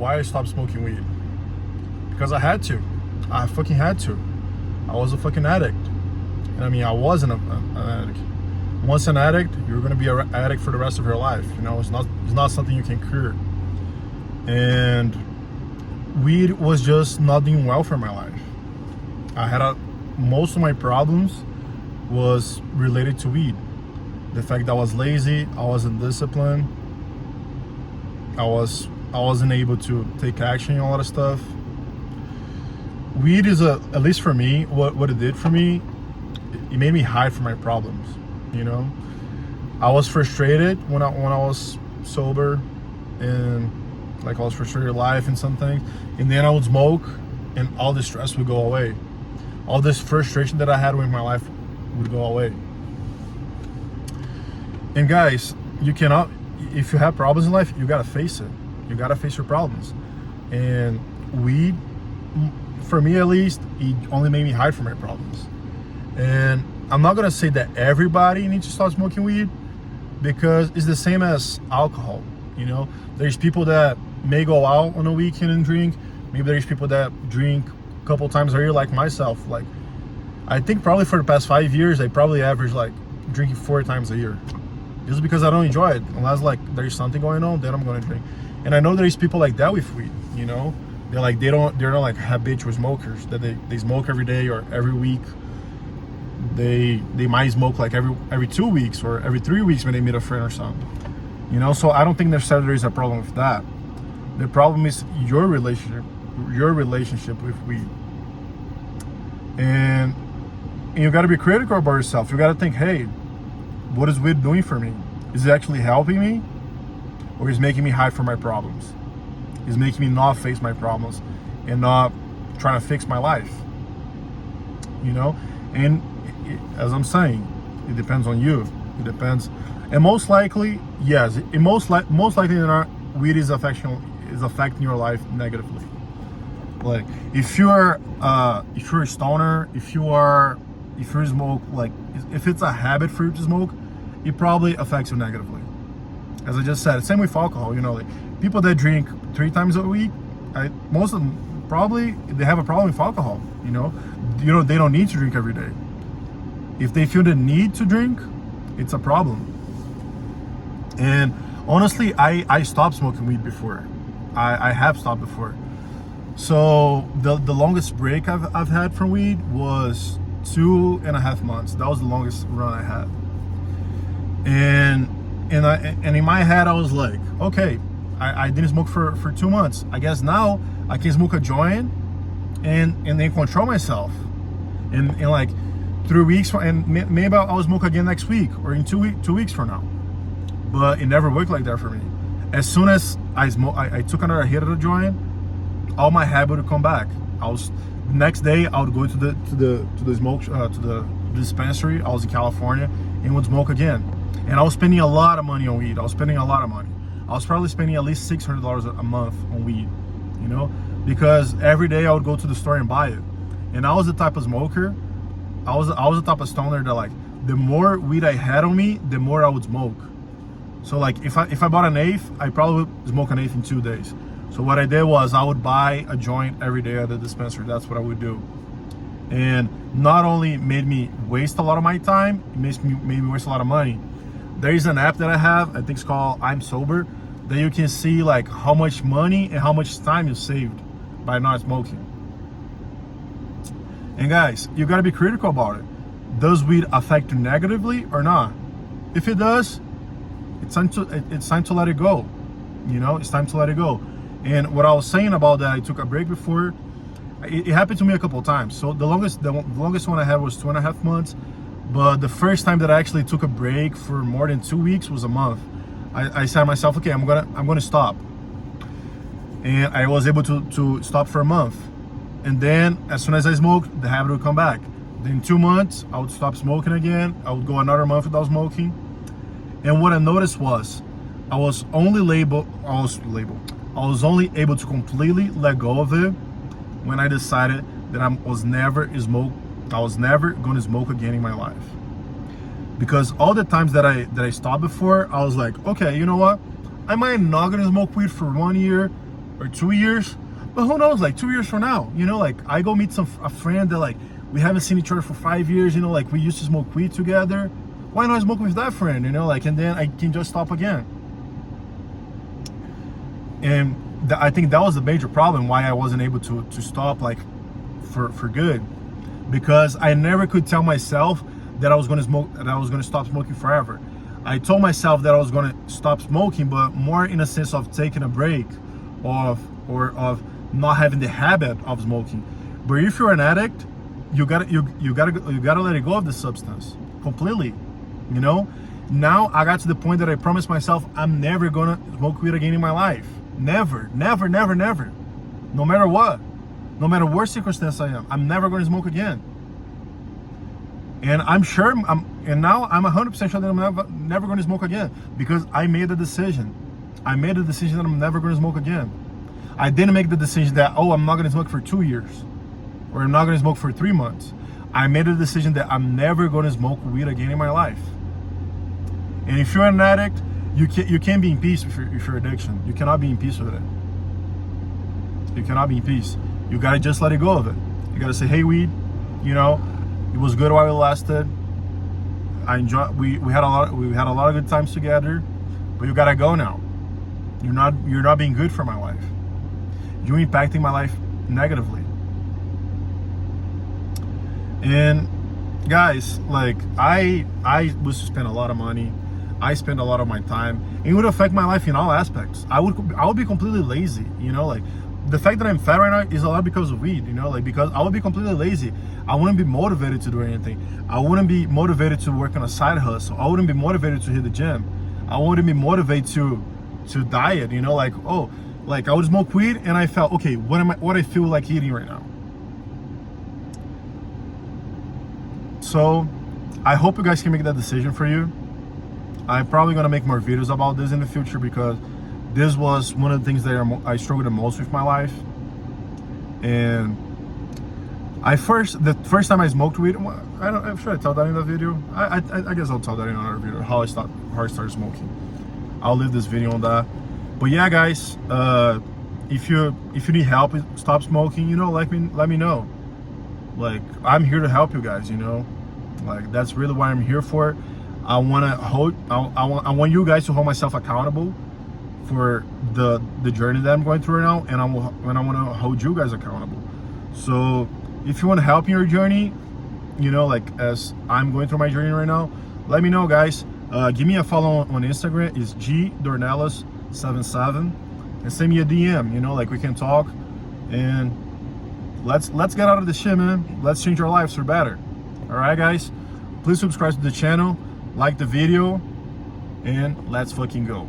why I stopped smoking weed. Because I had to. I fucking had to. I was a fucking addict. And I mean, I wasn't an addict. Once an addict, you're gonna be an addict for the rest of your life. You know, it's not something you can cure. And weed was just not doing well for my life. Most of my problems was related to weed. The fact that I was lazy, I wasn't disciplined, I wasn't able to take action on a lot of stuff. Weed is at least for me, what it did for me, it made me hide from my problems. You know, I was frustrated when I was sober, and like I was frustrated with life and some things, and then I would smoke, and all the stress would go away. All this frustration that I had with my life would go away. And guys, you cannot, if you have problems in life, you gotta face it. You gotta face your problems. And weed, for me at least, it only made me hide from my problems. And I'm not gonna say that everybody needs to start smoking weed, because it's the same as alcohol. You know, there's people that may go out on a weekend and drink. Maybe there's people that drink a couple times a year, like myself. Like, I think probably for the past 5 years, I probably average like drinking 4 times a year. Just because I don't enjoy it. Unless like there's something going on, then I'm gonna drink. And I know there's people like that with weed, you know? They're not like habitual smokers, that they smoke every day or every week. They might smoke like every 2 weeks or every 3 weeks when they meet a friend or something. You know, so I don't think necessarily there's a problem with that. The problem is your relationship with weed. And you gotta be critical about yourself. You gotta think, hey, what is weed doing for me? Is it actually helping me? Or is it making me hide from my problems? Is it making me not face my problems and not trying to fix my life? You know? And as I'm saying, it depends on you. It depends. And most likely, yes, most likely than not, weed is affecting your life negatively. Like, if you're a stoner, if you smoke, like if it's a habit for you to smoke, it probably affects you negatively. As I just said, same with alcohol. You know, like people that drink 3 times a week, most of them probably they have a problem with alcohol. You know, they don't need to drink every day. If they feel the need to drink, it's a problem. And honestly, I stopped smoking weed before. I have stopped before. So the longest break I've had from weed was 2.5 months. That was the longest run I had. And in my head, I was like, okay, I didn't smoke for 2 months. I guess now I can smoke a joint and then control myself. And like 3 weeks, and maybe I'll smoke again next week or in 2 weeks from now. But it never worked like that for me. As soon as I took another hit of the joint, all my habit would come back. Next day I would go to the dispensary. I was in California and would smoke again. And I was spending a lot of money on weed. I was probably spending at least $600 a month on weed, you know, because every day I would go to the store and buy it. And I was the type of smoker. I was the type of stoner that, like, the more weed I had on me, the more I would smoke. So like if I bought an eighth, I probably would smoke an eighth in 2 days. So what I did was I would buy a joint every day at the dispensary. That's what I would do. And not only made me waste a lot of my time, it made me waste a lot of money. There is an app that I have, I think it's called I'm Sober, that you can see like how much money and how much time you saved by not smoking. And guys, you gotta be critical about it. Does weed affect you negatively or not? If it does, it's time to let it go. You know, it's time to let it go. And what I was saying about that, I took a break before. It happened to me a couple of times. So the longest one I had was 2.5 months. But the first time that I actually took a break for more than 2 weeks was a month. I said to myself, okay, I'm gonna stop. And I was able to stop for a month. And then as soon as I smoked, the habit would come back. Then 2 months, I would stop smoking again. I would go another month without smoking. And what I noticed was I was only able to completely let go of it when I decided that I was never going to smoke again in my life. Because all the times that I stopped before, I was like, okay, you know what? I might not going to smoke weed for 1 year or 2 years. But who knows, like 2 years from now, you know, like I go meet a friend that like we haven't seen each other for 5 years, you know, like we used to smoke weed together. Why not smoke with that friend, you know, like, and then I can just stop again. And I think that was the major problem why I wasn't able to stop like for good, because I never could tell myself that I was going to smoke, that I was going to stop smoking forever. I told myself that I was going to stop smoking, but more in a sense of taking a break, or of not having the habit of smoking. But if you're an addict, you gotta let it go of the substance completely. You know, now I got to the point that I promised myself I'm never gonna smoke weed again in my life. Never, never, never, never. No matter what, no matter what circumstance I am, I'm never gonna smoke again. And I'm sure and now I'm 100% sure that I'm never gonna smoke again, because I made the decision. I made a decision that I'm never gonna smoke again. I didn't make the decision that, oh, I'm not gonna smoke for 2 years, or I'm not gonna smoke for 3 months. I made a decision that I'm never gonna smoke weed again in my life. And if you're an addict, you can't be in peace with your addiction. You cannot be in peace with it. You cannot be in peace. You gotta just let it go of it. You gotta say, hey, weed, you know, it was good while it lasted. I enjoy. We had a lot of good times together, but you gotta go now. You're not being good for my life. You're impacting my life negatively. And guys, like I was to spend a lot of money. I spend a lot of my time. It would affect my life in all aspects. I would be completely lazy, you know, like the fact that I'm fat right now is a lot because of weed, you know, like because I would be completely lazy. I wouldn't be motivated to do anything. I wouldn't be motivated to work on a side hustle. I wouldn't be motivated to hit the gym. I wouldn't be motivated to diet, you know, like, oh, like I would smoke weed and I felt, okay, what I feel like eating right now. So I hope you guys can make that decision for you. I'm probably going to make more videos about this in the future, because this was one of the things that I struggled the most with my life. And the first time I smoked weed, I'm sure I tell that in the video. I guess I'll tell that in another video, how I started smoking. I'll leave this video on that. But yeah, guys, if you need help stop smoking, you know, let me know. Like, I'm here to help you guys, you know. Like, that's really what I'm here for. I want you guys to hold myself accountable for the journey that I'm going through right now, and I want to hold you guys accountable. So if you want to help in your journey, you know, like as I'm going through my journey right now, let me know, guys. Give me a follow on Instagram. It's gdornelas77, and send me a DM. You know, like we can talk, and let's get out of this shit, man. Let's change our lives for better. All right, guys. Please subscribe to the channel, like the video, and let's fucking go.